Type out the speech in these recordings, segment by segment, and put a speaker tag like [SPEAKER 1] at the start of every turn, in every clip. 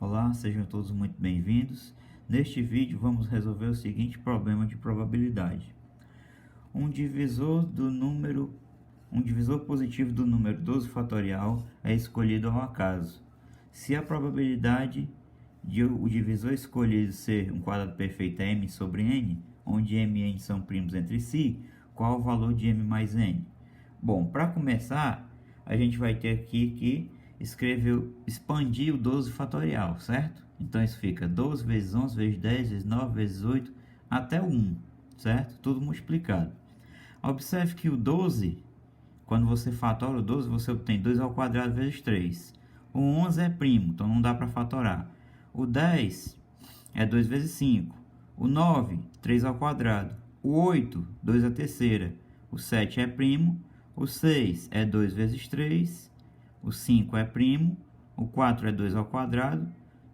[SPEAKER 1] Olá, sejam todos muito bem-vindos. Neste vídeo vamos resolver o seguinte problema de probabilidade. Um divisor positivo do número 12 fatorial é escolhido ao acaso. Se a probabilidade de o divisor escolhido ser um quadrado perfeito é m sobre n, onde m e n são primos entre si, qual o valor de m mais n? Bom, para começar, a gente vai ter aqui que expandir o 12 fatorial, certo? Então isso fica 12 vezes 11 vezes 10 vezes 9 vezes 8 até o 1, certo? Tudo multiplicado. Observe que o 12, quando você fatora o 12, você obtém 2 ao quadrado vezes 3. O 11 é primo, então não dá para fatorar. O 10 é 2 vezes 5. O 9, 3 ao quadrado. O 8, 2 à terceira. O 7 é primo. O 6 é 2 vezes 3. O 5 é primo. O 4 é 2 ao quadrado.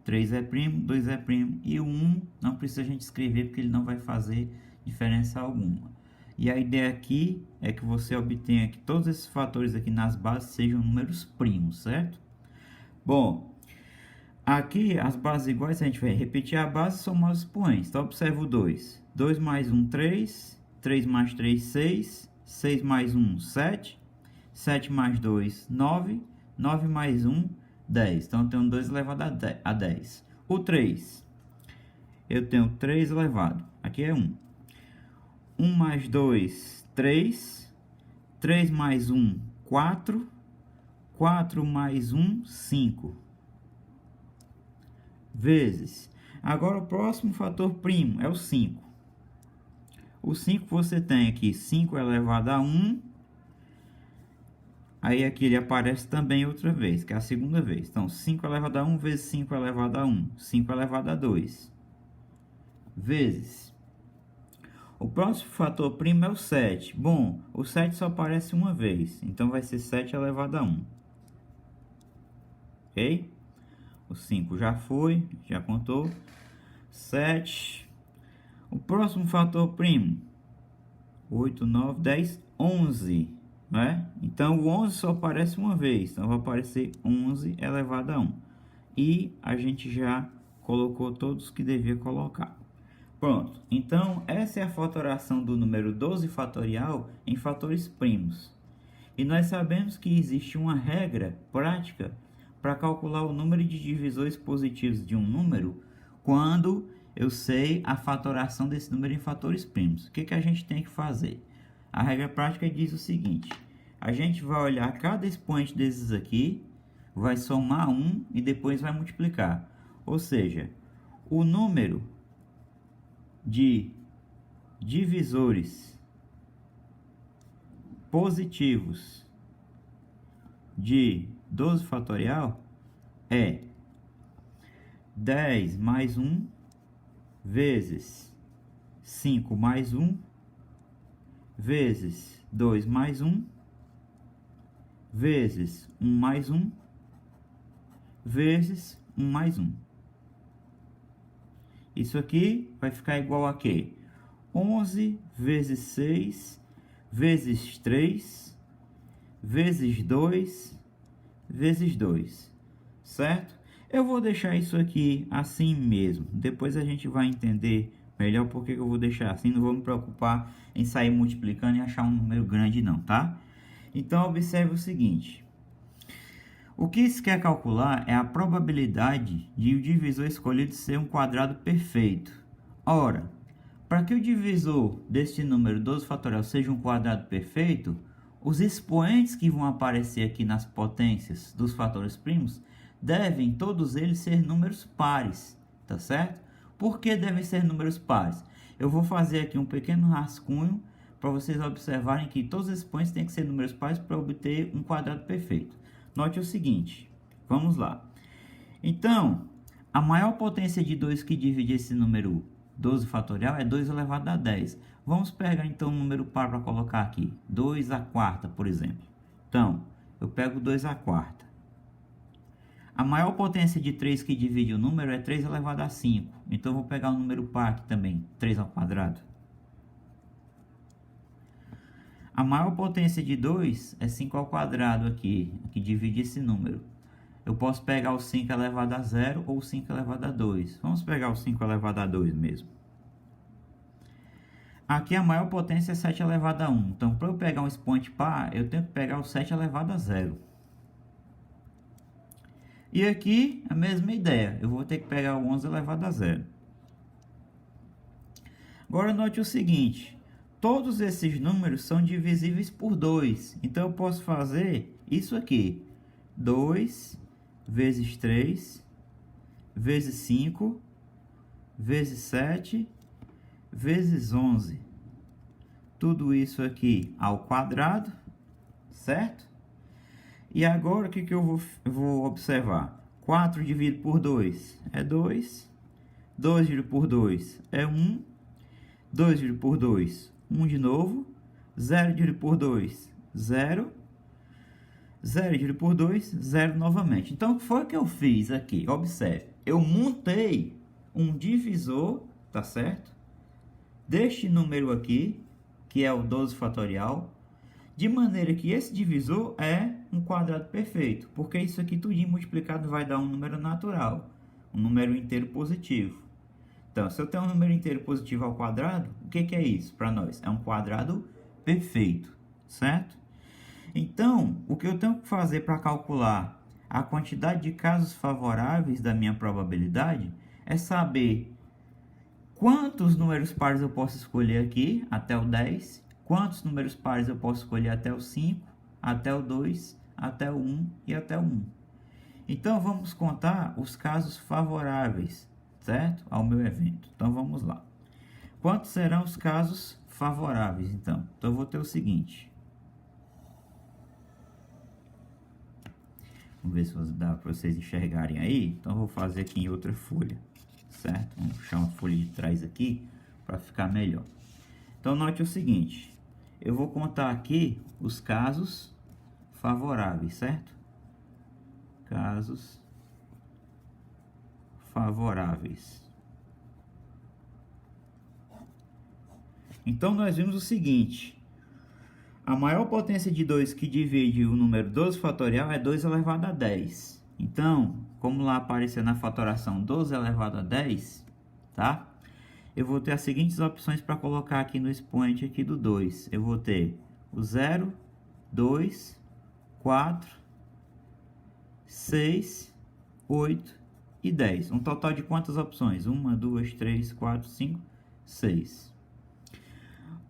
[SPEAKER 1] 3 é primo, 2 é primo. E o 1 não precisa a gente escrever porque ele não vai fazer diferença alguma. E a ideia aqui é que você obtenha que todos esses fatores aqui nas bases sejam números primos, certo? Bom, aqui as bases iguais, a gente vai repetir a base e somar os expoentes. Então, observa o 2. 2 mais 1, 3. 3 mais 3, 6. 6 mais 1, 7. 7 mais 2, 9. 9 mais 1, 10. Então, eu tenho 2 elevado a 10. O 3. Eu tenho 3 elevado. Aqui é 1. 1 mais 2, 3. 3 mais 1, 4. 4 mais 1, 5. Vezes. Agora o próximo fator primo é o 5. O 5 você tem aqui 5 elevado a 1. Aí aqui ele aparece também outra vez, que é a segunda vez. Então 5 elevado a 1 vezes 5 elevado a 1. 5 elevado a 2. Vezes. O próximo fator primo é o 7. Bom, o 7 só aparece uma vez. Então vai ser 7 elevado a 1. Ok? O 5 já foi, já contou. 7. O próximo fator primo. 8, 9, 10, 11. Né? Então, o 11 só aparece uma vez. Então, vai aparecer 11 elevado a 1. E a gente já colocou todos que devia colocar. Pronto. Então, essa é a fatoração do número 12 fatorial em fatores primos. E nós sabemos que existe uma regra prática para calcular o número de divisores positivos de um número quando eu sei a fatoração desse número em fatores primos. O que a gente tem que fazer? A regra prática diz o seguinte: a gente vai olhar cada expoente desses aqui, vai somar 1 e depois vai multiplicar. Ou seja, o número de divisores positivos de 12 fatorial é 10 mais 1 vezes 5 mais 1 vezes 2 mais 1 vezes 1 mais 1 vezes 1 mais 1. Isso aqui vai ficar igual a quê? 11 vezes 6 vezes 3 vezes 2 vezes 2, certo? Eu vou deixar isso aqui assim mesmo. Depois a gente vai entender melhor porque eu vou deixar assim. Não vou me preocupar em sair multiplicando e achar um número grande não, tá? Então, observe o seguinte. O que isso quer calcular é a probabilidade de o divisor escolhido ser um quadrado perfeito. Ora, para que o divisor deste número 12 fatorial seja um quadrado perfeito, os expoentes que vão aparecer aqui nas potências dos fatores primos devem todos eles ser números pares, tá certo? Por que devem ser números pares? Eu vou fazer aqui um pequeno rascunho para vocês observarem que todos os expoentes têm que ser números pares para obter um quadrado perfeito. Note o seguinte, vamos lá. Então, a maior potência de 2 que divide esse número 12 fatorial é 2 elevado a 10. Vamos pegar então um número par para colocar aqui. 2 à quarta, por exemplo. Então, eu pego 2 à quarta. A maior potência de 3 que divide o número é 3 elevado a 5. Então, eu vou pegar um número par aqui também. 3 ao quadrado. A maior potência de 2 é 5 ao quadrado aqui, que divide esse número. Eu posso pegar o 5 elevado a 0 ou o 5 elevado a 2. Vamos pegar o 5 elevado a 2 mesmo. Aqui a maior potência é 7 elevado a 1. Então, para eu pegar um expoente par, eu tenho que pegar o 7 elevado a 0. E aqui, a mesma ideia. Eu vou ter que pegar o 11 elevado a 0. Agora, note o seguinte. Todos esses números são divisíveis por 2. Então, eu posso fazer isso aqui. 2 vezes 3 vezes 5 vezes 7 vezes 11. Tudo isso aqui ao quadrado, certo? E agora, o que eu vou observar? 4 dividido por 2 é 2. 2 dividido por 2 é 1. 2 dividido por 2, 1 de novo. 0 dividido por 2, 0. 0 dividido por 2, 0 novamente. Então, o que foi que eu fiz aqui? Observe. Eu montei um divisor, tá certo? Deste número aqui, que é o 12 fatorial, de maneira que esse divisor é um quadrado perfeito, porque isso aqui tudinho multiplicado vai dar um número natural, um número inteiro positivo. Então, se eu tenho um número inteiro positivo ao quadrado, o que é isso para nós? É um quadrado perfeito, certo? Então, o que eu tenho que fazer para calcular a quantidade de casos favoráveis da minha probabilidade é saber quantos números pares eu posso escolher aqui até o 10, quantos números pares eu posso escolher até o 5, até o 2, até o 1 e até o 1. Então, vamos contar os casos favoráveis, certo? Ao meu evento. Então, vamos lá. Quantos serão os casos favoráveis, então? Então, eu vou ter o seguinte. Vamos ver se dá para vocês enxergarem aí. Então, eu vou fazer aqui em outra folha, certo? Vamos puxar uma folha de trás aqui para ficar melhor. Então, note o seguinte. Eu vou contar aqui os casos favoráveis, certo? Casos favoráveis. Então, nós vimos o seguinte. A maior potência de 2 que divide o número 12 fatorial é 2 elevado a 10. Então, como lá apareceu na fatoração 12 elevado a 10, tá? Eu vou ter as seguintes opções para colocar aqui no expoente aqui do 2. Eu vou ter o 0, 2, 4, 6, 8 e 10. Um total de quantas opções? 1, 2, 3, 4, 5, 6.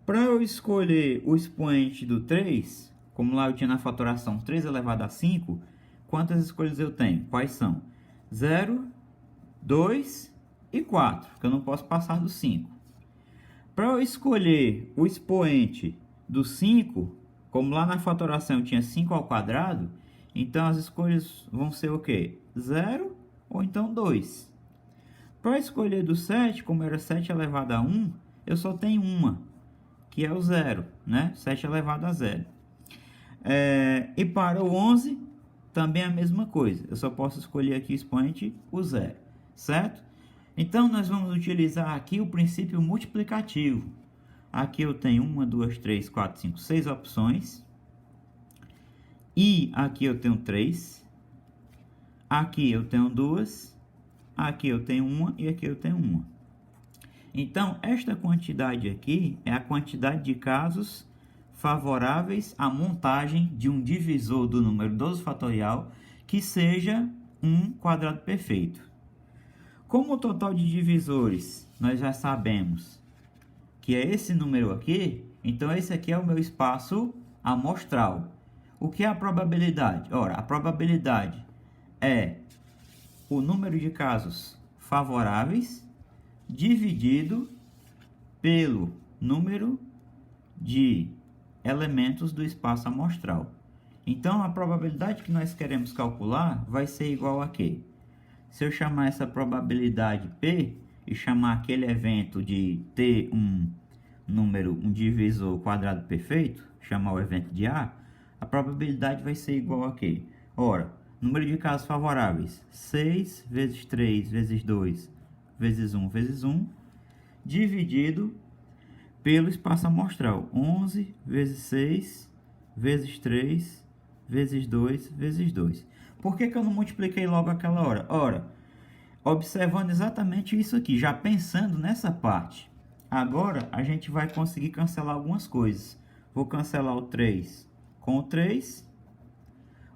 [SPEAKER 1] Para eu escolher o expoente do 3, como lá eu tinha na fatoração 3 elevado a 5, quantas escolhas eu tenho? Quais são? 0, 2 e 4, porque eu não posso passar do 5. Para eu escolher o expoente do 5, como lá na fatoração eu tinha 5 ao quadrado, então as escolhas vão ser o quê? 0 ou então 2. Para escolher do 7, como era 7 elevado a 1, eu só tenho uma, que é o 0, né? 7 elevado a 0. E para o 11, também a mesma coisa. Eu só posso escolher aqui o expoente, o 0, certo? Então, nós vamos utilizar aqui o princípio multiplicativo. Aqui eu tenho 1, 2, 3, 4, 5, 6 opções. E aqui eu tenho 3. Aqui eu tenho 2. Aqui eu tenho 1 e aqui eu tenho 1. Então, esta quantidade aqui é a quantidade de casos favoráveis à montagem de um divisor do número 12 fatorial que seja um quadrado perfeito. Como o total de divisores nós já sabemos que é esse número aqui, então esse aqui é o meu espaço amostral. O que é a probabilidade? Ora, a probabilidade é o número de casos favoráveis dividido pelo número de elementos do espaço amostral. Então, a probabilidade que nós queremos calcular vai ser igual a quê? Se eu chamar essa probabilidade P e chamar aquele evento de ter um divisor quadrado perfeito, chamar o evento de A, a probabilidade vai ser igual a quê? Ora, número de casos favoráveis, 6 vezes 3 vezes 2 vezes 1 vezes 1, dividido pelo espaço amostral, 11 vezes 6 vezes 3 vezes 2 vezes 2. Por que eu não multipliquei logo aquela hora? Ora, observando exatamente isso aqui, já pensando nessa parte. Agora, a gente vai conseguir cancelar algumas coisas. Vou cancelar o 3 com o 3.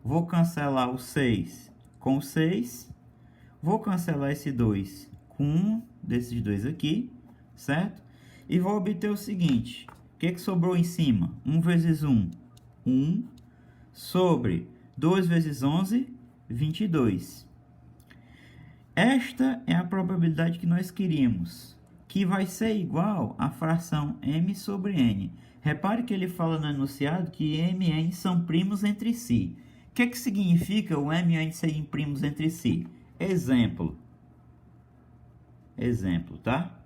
[SPEAKER 1] Vou cancelar o 6 com o 6. Vou cancelar esse 2 com um desses dois aqui, certo? E vou obter o seguinte. O que sobrou em cima? 1 vezes 1, 1. Sobre 2 vezes 11, 22. Esta é a probabilidade que nós queríamos, que vai ser igual à fração m sobre n. Repare que ele fala no enunciado que m e n são primos entre si. O que significa o m e n serem primos entre si? Exemplo, tá?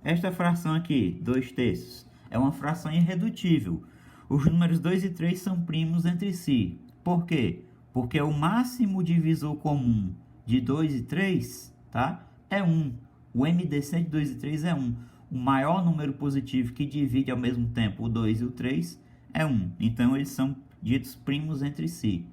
[SPEAKER 1] Esta fração aqui, 2/3, é uma fração irredutível. Os números 2 e 3 são primos entre si. Por quê? Porque o máximo divisor comum de 2 e 3, tá? É 1. O MDC de 2 e 3 é 1. O maior número positivo que divide ao mesmo tempo o 2 e o 3 é 1. Então, eles são ditos primos entre si.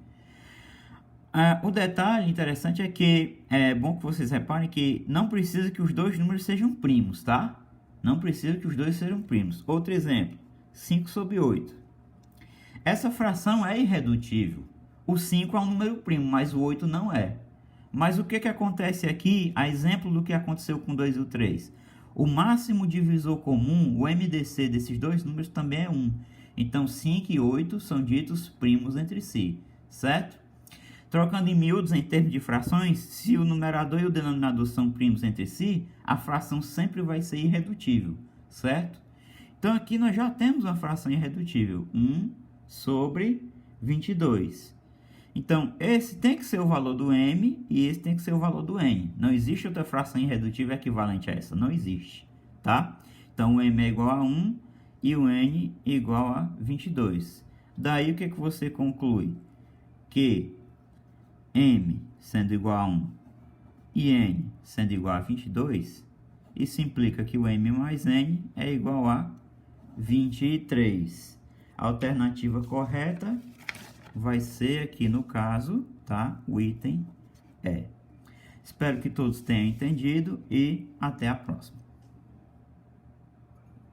[SPEAKER 1] O detalhe interessante é que é bom que vocês reparem que não precisa que os dois números sejam primos, tá? Não precisa que os dois sejam primos. Outro exemplo, 5 sobre 8. Essa fração é irredutível. O 5 é um número primo, mas o 8 não é. Mas o que acontece aqui, a exemplo do que aconteceu com 2 e o 3? O máximo divisor comum, o MDC desses dois números também é 1. Então, 5 e 8 são ditos primos entre si, certo? Trocando em miúdos em termos de frações, se o numerador e o denominador são primos entre si, a fração sempre vai ser irredutível, certo? Então, aqui nós já temos uma fração irredutível, 1 sobre 22. Então, esse tem que ser o valor do m e esse tem que ser o valor do n. Não existe outra fração irredutível equivalente a essa, não existe, tá? Então, o m é igual a 1 e o n igual a 22. Daí, o que você conclui? Que m sendo igual a 1 e n sendo igual a 22, isso implica que o m mais n é igual a 23. A alternativa correta vai ser aqui no caso, tá? O item E. Espero que todos tenham entendido e até a próxima.